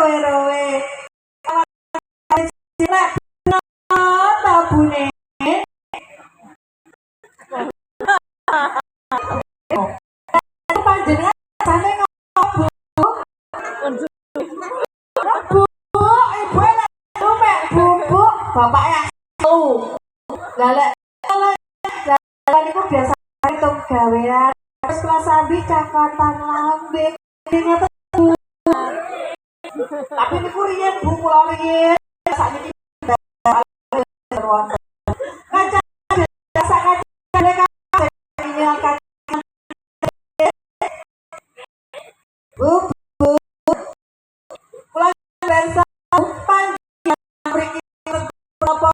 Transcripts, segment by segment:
rowe-rowe. Cilek tabune. Panjenengan jane ngopo? Bu, ibu enak mek bubuk, bapaknya lu. Lah lek niku biasa tung gawean terus kelas sambi cakatan lambe. Tapi niku riyen Bu kula riyen sakniki kanca biasa kancane ini angkat Bu kula biasa panjang mriki berapa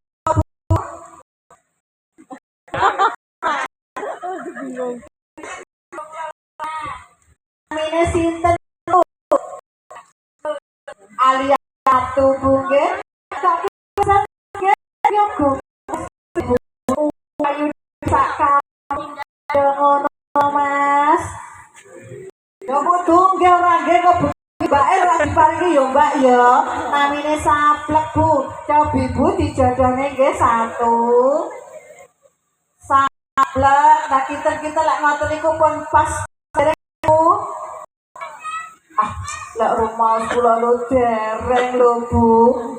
bingung mine sinten alia satu bunge tapi yo go ayu sak ngono Mas yo kudu nggih ora nggih kok Mbak ora diparingi yo Mbak yo namine saplek Bu cobi Bu dijodohne nggih satu saplek nah kita lek ngoten niku pun pas lek rumah kula lho dereng lho Bu.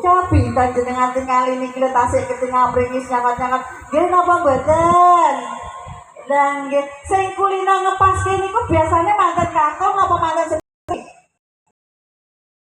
Cobi panjenengan tingali niki lho tasik ketingal pringis nyangat-nyangat. Nggih napa mboten? Lah nggih sing kulino ngepaske niku biasane manten kakung apa manten